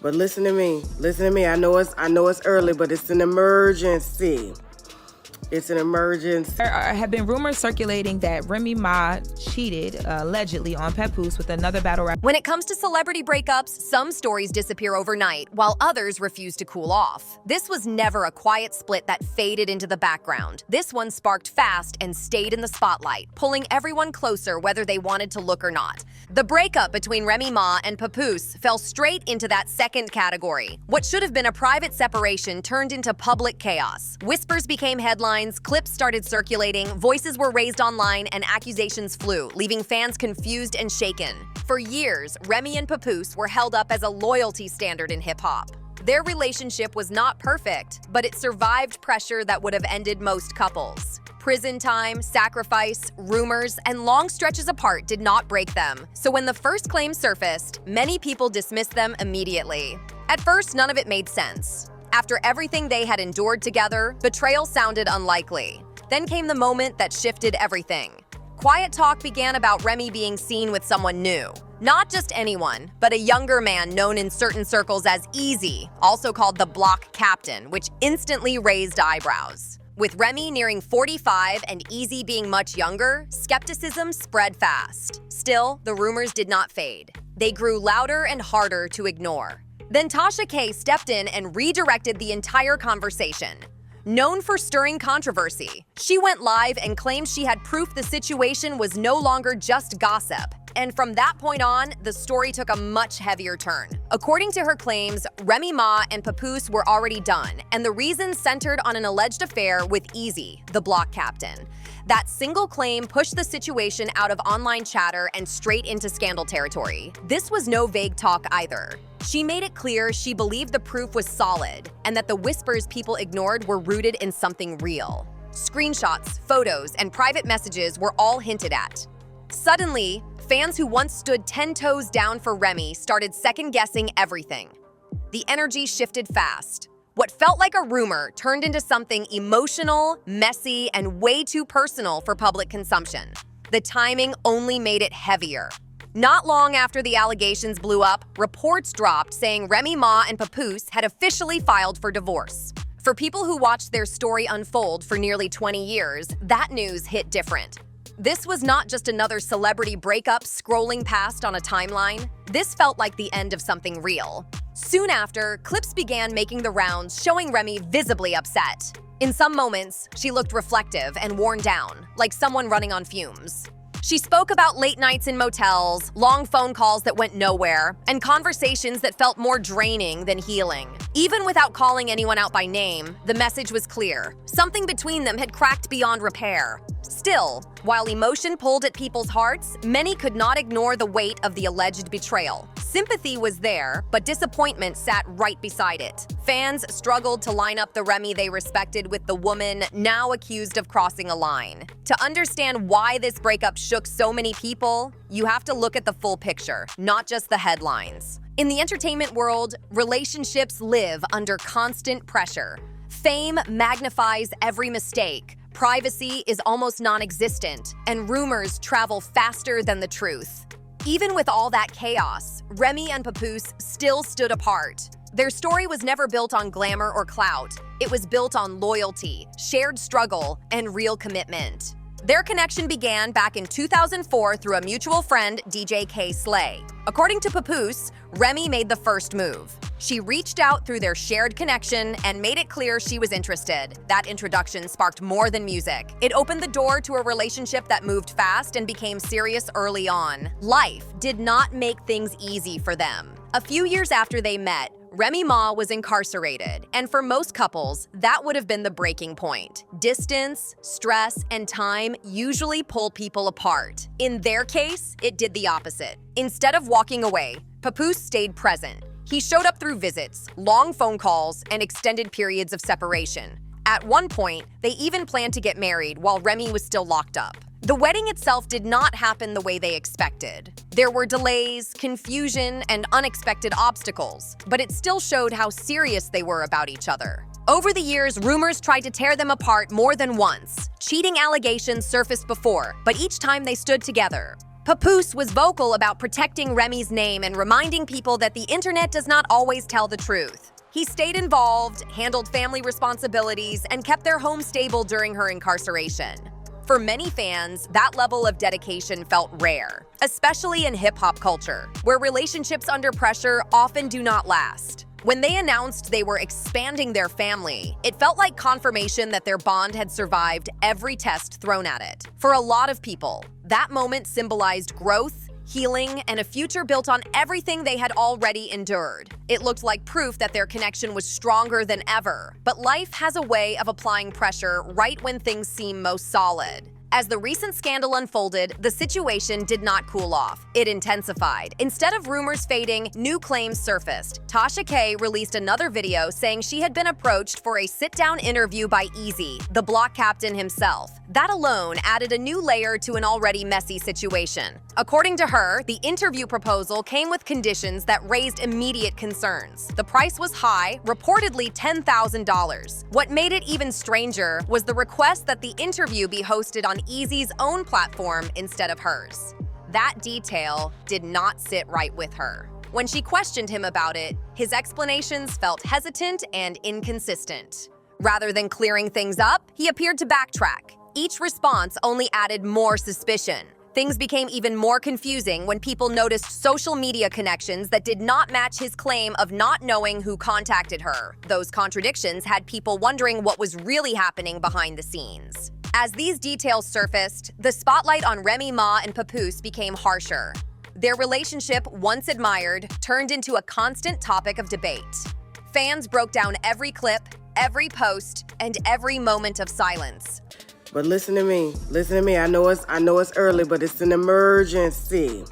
But listen to me. Listen to me. I know it's early, but it's an emergency. It's an emergency. There have been rumors circulating that Remy Ma cheated, allegedly, on Papoose with another battle rapper. When it comes to celebrity breakups, some stories disappear overnight, while others refuse to cool off. This was never a quiet split that faded into the background. This one sparked fast and stayed in the spotlight, pulling everyone closer whether they wanted to look or not. The breakup between Remy Ma and Papoose fell straight into that second category. What should have been a private separation turned into public chaos. Whispers became headlines, clips started circulating, voices were raised online, and accusations flew, leaving fans confused and shaken. For years, Remy and Papoose were held up as a loyalty standard in hip-hop. Their relationship was not perfect, but it survived pressure that would have ended most couples. Prison time, sacrifice, rumors, and long stretches apart did not break them. So when the first claims surfaced, many people dismissed them immediately. At first, none of it made sense. After everything they had endured together, betrayal sounded unlikely. Then came the moment that shifted everything. Quiet talk began about Remy being seen with someone new. Not just anyone, but a younger man known in certain circles as Easy, also called the Block Captain, which instantly raised eyebrows. With Remy nearing 45 and Easy being much younger, skepticism spread fast. Still, the rumors did not fade. They grew louder and harder to ignore. Then Tasha K stepped in and redirected the entire conversation. Known for stirring controversy, she went live and claimed she had proof the situation was no longer just gossip. And from that point on, the story took a much heavier turn. According to her claims, Remy Ma and Papoose were already done, and the reason centered on an alleged affair with Easy, the Block Captain. That single claim pushed the situation out of online chatter and straight into scandal territory. This was no vague talk either. She made it clear she believed the proof was solid and that the whispers people ignored were rooted in something real. Screenshots, photos, and private messages were all hinted at. Suddenly, fans who once stood 10 toes down for Remy started second-guessing everything. The energy shifted fast. What felt like a rumor turned into something emotional, messy, and way too personal for public consumption. The timing only made it heavier. Not long after the allegations blew up, reports dropped saying Remy Ma and Papoose had officially filed for divorce. For people who watched their story unfold for nearly 20 years, that news hit different. This was not just another celebrity breakup scrolling past on a timeline. This felt like the end of something real. Soon after, clips began making the rounds showing Remy visibly upset. In some moments, she looked reflective and worn down, like someone running on fumes. She spoke about late nights in motels, long phone calls that went nowhere, and conversations that felt more draining than healing. Even without calling anyone out by name, the message was clear. Something between them had cracked beyond repair. Still, while emotion pulled at people's hearts, many could not ignore the weight of the alleged betrayal. Sympathy was there, but disappointment sat right beside it. Fans struggled to line up the Remy they respected with the woman now accused of crossing a line. To understand why this breakup shook so many people, you have to look at the full picture, not just the headlines. In the entertainment world, relationships live under constant pressure. Fame magnifies every mistake. Privacy is almost non-existent, and rumors travel faster than the truth. Even with all that chaos, Remy and Papoose still stood apart. Their story was never built on glamour or clout. It was built on loyalty, shared struggle, and real commitment. Their connection began back in 2004 through a mutual friend, DJ K Slay. According to Papoose, Remy made the first move. She reached out through their shared connection and made it clear she was interested. That introduction sparked more than music. It opened the door to a relationship that moved fast and became serious early on. Life did not make things easy for them. A few years after they met, Remy Ma was incarcerated, and for most couples, that would have been the breaking point. Distance, stress, and time usually pull people apart. In their case, it did the opposite. Instead of walking away, Papoose stayed present. He showed up through visits, long phone calls, and extended periods of separation. At one point, they even planned to get married while Remy was still locked up. The wedding itself did not happen the way they expected. There were delays, confusion, and unexpected obstacles, but it still showed how serious they were about each other. Over the years, rumors tried to tear them apart more than once. Cheating allegations surfaced before, but each time they stood together. Papoose was vocal about protecting Remy's name and reminding people that the internet does not always tell the truth. He stayed involved, handled family responsibilities, and kept their home stable during her incarceration. For many fans, that level of dedication felt rare, especially in hip-hop culture, where relationships under pressure often do not last. When they announced they were expanding their family, it felt like confirmation that their bond had survived every test thrown at it. For a lot of people, that moment symbolized growth, healing, and a future built on everything they had already endured. It looked like proof that their connection was stronger than ever. But life has a way of applying pressure right when things seem most solid. As the recent scandal unfolded, the situation did not cool off. It intensified. Instead of rumors fading, new claims surfaced. Tasha K released another video saying she had been approached for a sit-down interview by Easy, the block captain himself. That alone added a new layer to an already messy situation. According to her, the interview proposal came with conditions that raised immediate concerns. The price was high, reportedly $10,000. What made it even stranger was the request that the interview be hosted on Easy's own platform instead of hers. That detail did not sit right with her. When she questioned him about it, his explanations felt hesitant and inconsistent. Rather than clearing things up, he appeared to backtrack. Each response only added more suspicion. Things became even more confusing when people noticed social media connections that did not match his claim of not knowing who contacted her. Those contradictions had people wondering what was really happening behind the scenes. As these details surfaced, the spotlight on Remy Ma and Papoose became harsher. Their relationship, once admired, turned into a constant topic of debate. Fans broke down every clip, every post, and every moment of silence. But listen to me. I know it's early, but it's an emergency.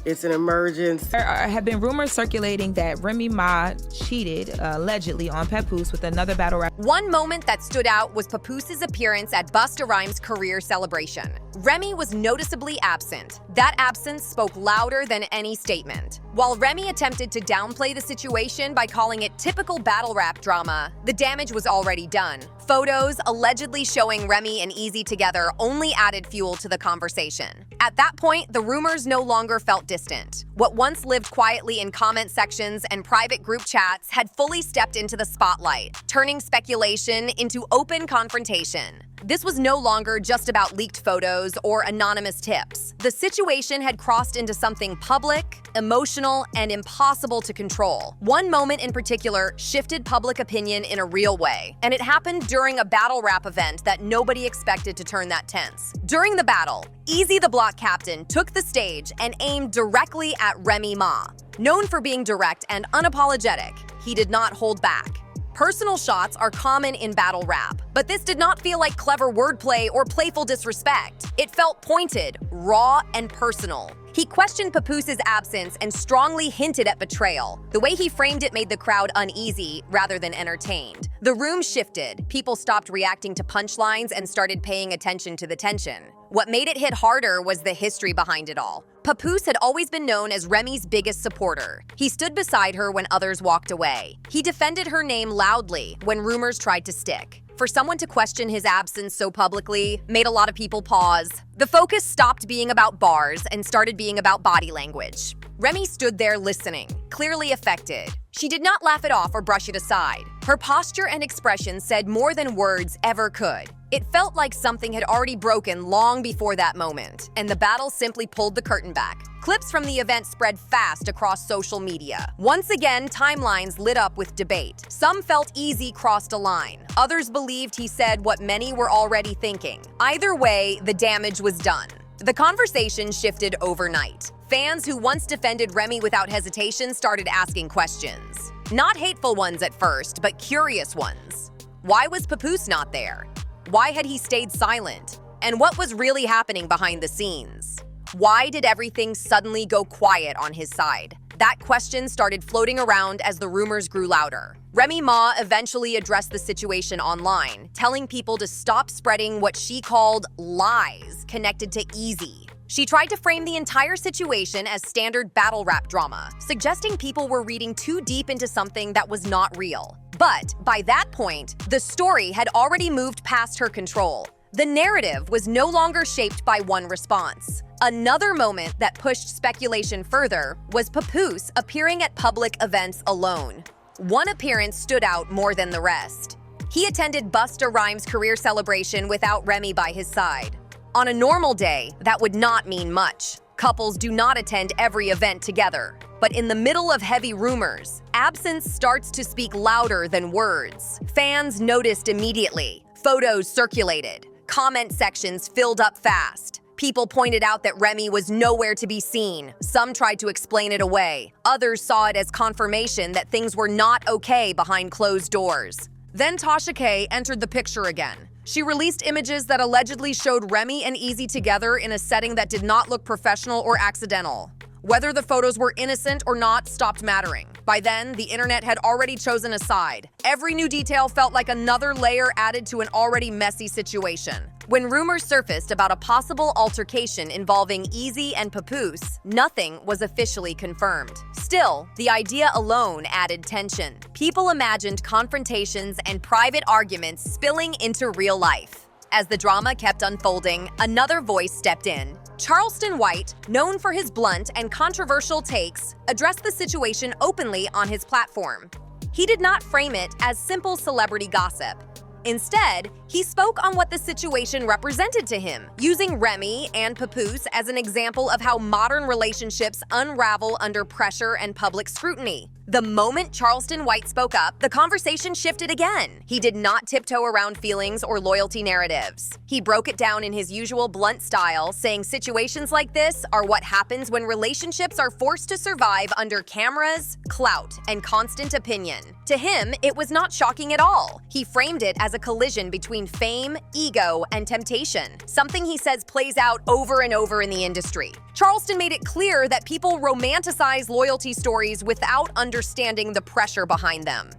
It's an emergency. There have been rumors circulating that Remy Ma cheated, allegedly, on Papoose with another battle rapper. One moment that stood out was Papoose's appearance at Busta Rhymes' career celebration. Remy was noticeably absent. That absence spoke louder than any statement. While Remy attempted to downplay the situation by calling it typical battle rap drama, the damage was already done. Photos allegedly showing Remy and Easy together only added fuel to the conversation. At that point, the rumors no longer felt distant. What once lived quietly in comment sections and private group chats had fully stepped into the spotlight, turning speculation into open confrontation. This was no longer just about leaked photos or anonymous tips. The situation had crossed into something public, emotional, and impossible to control. One moment in particular shifted public opinion in a real way, and it happened during a battle rap event that nobody expected to turn that tense. During the battle, Easy the block captain took the stage and aimed directly at Remy Ma. Known for being direct and unapologetic, he did not hold back. Personal shots are common in battle rap, but this did not feel like clever wordplay or playful disrespect. It felt pointed, raw, and personal. He questioned Papoose's absence and strongly hinted at betrayal. The way he framed it made the crowd uneasy rather than entertained. The room shifted. People stopped reacting to punchlines and started paying attention to the tension. What made it hit harder was the history behind it all. Papoose had always been known as Remy's biggest supporter. He stood beside her when others walked away. He defended her name loudly when rumors tried to stick. For someone to question his absence so publicly made a lot of people pause. The focus stopped being about bars and started being about body language. Remy stood there listening, clearly affected. She did not laugh it off or brush it aside. Her posture and expression said more than words ever could. It felt like something had already broken long before that moment, and the battle simply pulled the curtain back. Clips from the event spread fast across social media. Once again, timelines lit up with debate. Some felt Easy crossed a line. Others believed he said what many were already thinking. Either way, the damage was done. The conversation shifted overnight. Fans who once defended Remy without hesitation started asking questions. Not hateful ones at first, but curious ones. Why was Papoose not there? Why had he stayed silent? And what was really happening behind the scenes? Why did everything suddenly go quiet on his side? That question started floating around as the rumors grew louder. Remy Ma eventually addressed the situation online, telling people to stop spreading what she called lies connected to Easy. She tried to frame the entire situation as standard battle rap drama, suggesting people were reading too deep into something that was not real. But by that point, the story had already moved past her control. The narrative was no longer shaped by one response. Another moment that pushed speculation further was Papoose appearing at public events alone. One appearance stood out more than the rest. He attended Busta Rhymes' career celebration without Remy by his side. On a normal day, that would not mean much. Couples do not attend every event together. But in the middle of heavy rumors, absence starts to speak louder than words. Fans noticed immediately. Photos circulated. Comment sections filled up fast. People pointed out that Remy was nowhere to be seen. Some tried to explain it away. Others saw it as confirmation that things were not okay behind closed doors. Then Tasha K entered the picture again. She released images that allegedly showed Remy and Easy together in a setting that did not look professional or accidental. Whether the photos were innocent or not stopped mattering. By then, the internet had already chosen a side. Every new detail felt like another layer added to an already messy situation. When rumors surfaced about a possible altercation involving Easy and Papoose, nothing was officially confirmed. Still, the idea alone added tension. People imagined confrontations and private arguments spilling into real life. As the drama kept unfolding, another voice stepped in. Charleston White, known for his blunt and controversial takes, addressed the situation openly on his platform. He did not frame it as simple celebrity gossip. Instead, he spoke on what the situation represented to him, using Remy and Papoose as an example of how modern relationships unravel under pressure and public scrutiny. The moment Charleston White spoke up, the conversation shifted again. He did not tiptoe around feelings or loyalty narratives. He broke it down in his usual blunt style, saying situations like this are what happens when relationships are forced to survive under cameras, clout, and constant opinion. To him, it was not shocking at all. He framed it as a collision between fame, ego, and temptation, something he says plays out over and over in the industry. Charleston made it clear that people romanticize loyalty stories without understanding the pressure behind them.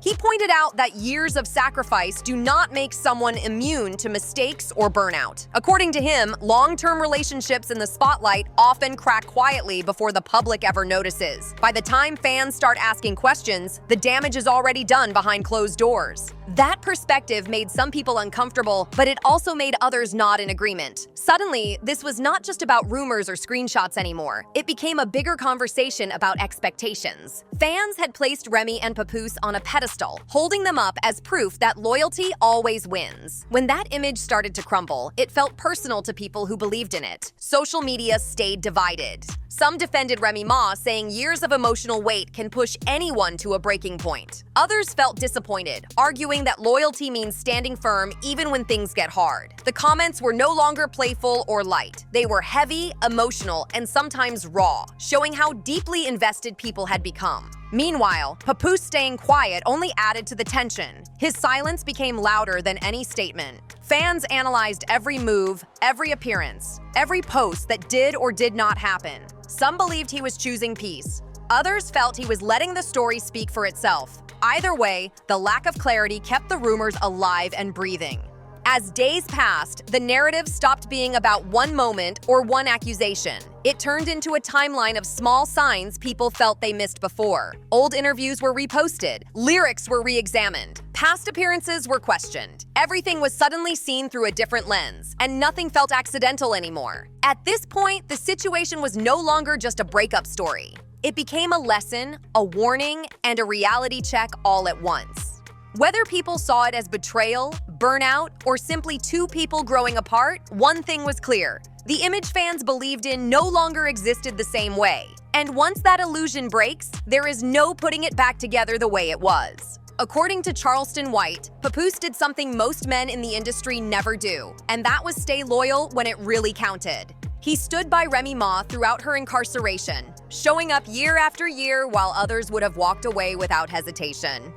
He pointed out that years of sacrifice do not make someone immune to mistakes or burnout. According to him, long-term relationships in the spotlight often crack quietly before the public ever notices. By the time fans start asking questions, the damage is already done behind closed doors. That perspective made some people uncomfortable, but it also made others nod in agreement. Suddenly, this was not just about rumors or screenshots anymore. It became a bigger conversation about expectations. Fans had placed Remy and Papoose on a pedestal, holding them up as proof that loyalty always wins. When that image started to crumble, it felt personal to people who believed in it. Social media stayed divided. Some defended Remy Ma, saying years of emotional weight can push anyone to a breaking point. Others felt disappointed, arguing that loyalty means standing firm even when things get hard. The comments were no longer playful or light. They were heavy, emotional, and sometimes raw, showing how deeply invested people had become. Meanwhile, Papoose staying quiet only added to the tension. His silence became louder than any statement. Fans analyzed every move, every appearance, every post that did or did not happen. Some believed he was choosing peace. Others felt he was letting the story speak for itself. Either way, the lack of clarity kept the rumors alive and breathing. As days passed, the narrative stopped being about one moment or one accusation. It turned into a timeline of small signs people felt they missed before. Old interviews were reposted, lyrics were re-examined, past appearances were questioned. Everything was suddenly seen through a different lens, and nothing felt accidental anymore. At this point, the situation was no longer just a breakup story. It became a lesson, a warning, and a reality check all at once. Whether people saw it as betrayal, burnout, or simply two people growing apart, one thing was clear. The image fans believed in no longer existed the same way. And once that illusion breaks, there is no putting it back together the way it was. According to Charleston White, Papoose did something most men in the industry never do, and that was stay loyal when it really counted. He stood by Remy Ma throughout her incarceration, showing up year after year while others would have walked away without hesitation.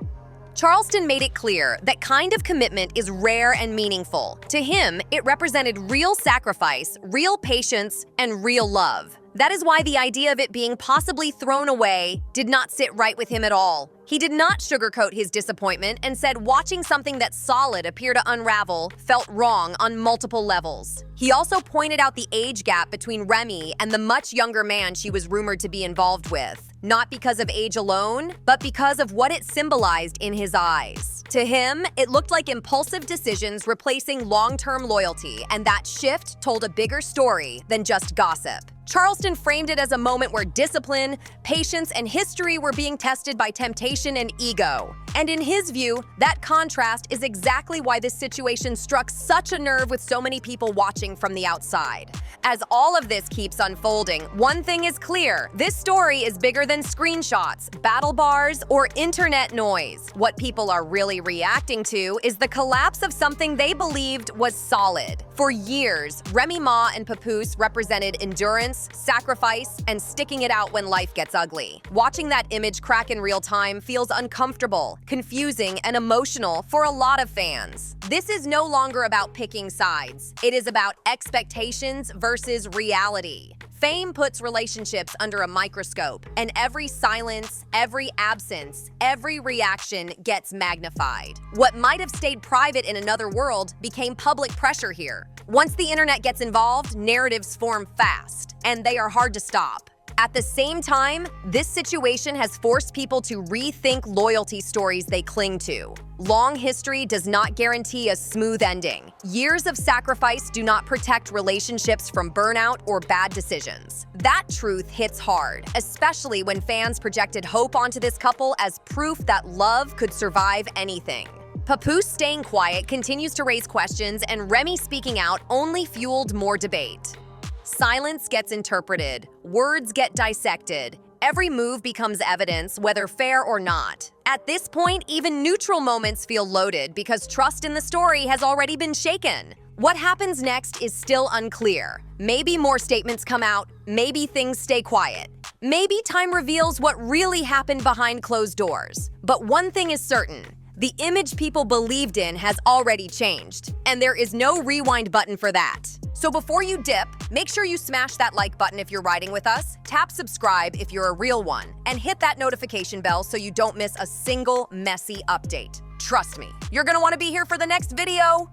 Charleston made it clear that kind of commitment is rare and meaningful. To him, it represented real sacrifice, real patience, and real love. That is why the idea of it being possibly thrown away did not sit right with him at all. He did not sugarcoat his disappointment and said watching something that's solid appear to unravel felt wrong on multiple levels. He also pointed out the age gap between Remy and the much younger man she was rumored to be involved with. not because of age alone, but because of what it symbolized in his eyes. To him, it looked like impulsive decisions replacing long-term loyalty, and that shift told a bigger story than just gossip. Charleston framed it as a moment where discipline, patience, and history were being tested by temptation and ego. And in his view, that contrast is exactly why this situation struck such a nerve with so many people watching from the outside. As all of this keeps unfolding, one thing is clear: this story is bigger than screenshots, battle bars, or internet noise. What people are really reacting to is the collapse of something they believed was solid. For years, Remy Ma and Papoose represented endurance, sacrifice, and sticking it out when life gets ugly. Watching that image crack in real time feels uncomfortable, confusing, and emotional for a lot of fans. This is no longer about picking sides. It is about expectations versus reality. Fame puts relationships under a microscope, and every silence, every absence, every reaction gets magnified. What might have stayed private in another world became public pressure here. Once the internet gets involved, narratives form fast, and they are hard to stop. At the same time, this situation has forced people to rethink loyalty stories they cling to. Long history does not guarantee a smooth ending. Years of sacrifice do not protect relationships from burnout or bad decisions. That truth hits hard, especially when fans projected hope onto this couple as proof that love could survive anything. Papoose staying quiet continues to raise questions, and Remy speaking out only fueled more debate. Silence gets interpreted, words get dissected. Every move becomes evidence, whether fair or not. At this point, even neutral moments feel loaded because trust in the story has already been shaken. What happens next is still unclear. Maybe more statements come out, maybe things stay quiet. Maybe time reveals what really happened behind closed doors. But one thing is certain: the image people believed in has already changed, and there is no rewind button for that. So before you dip, make sure you smash that like button if you're riding with us, tap subscribe if you're a real one, and hit that notification bell so you don't miss a single messy update. Trust me, you're gonna wanna be here for the next video.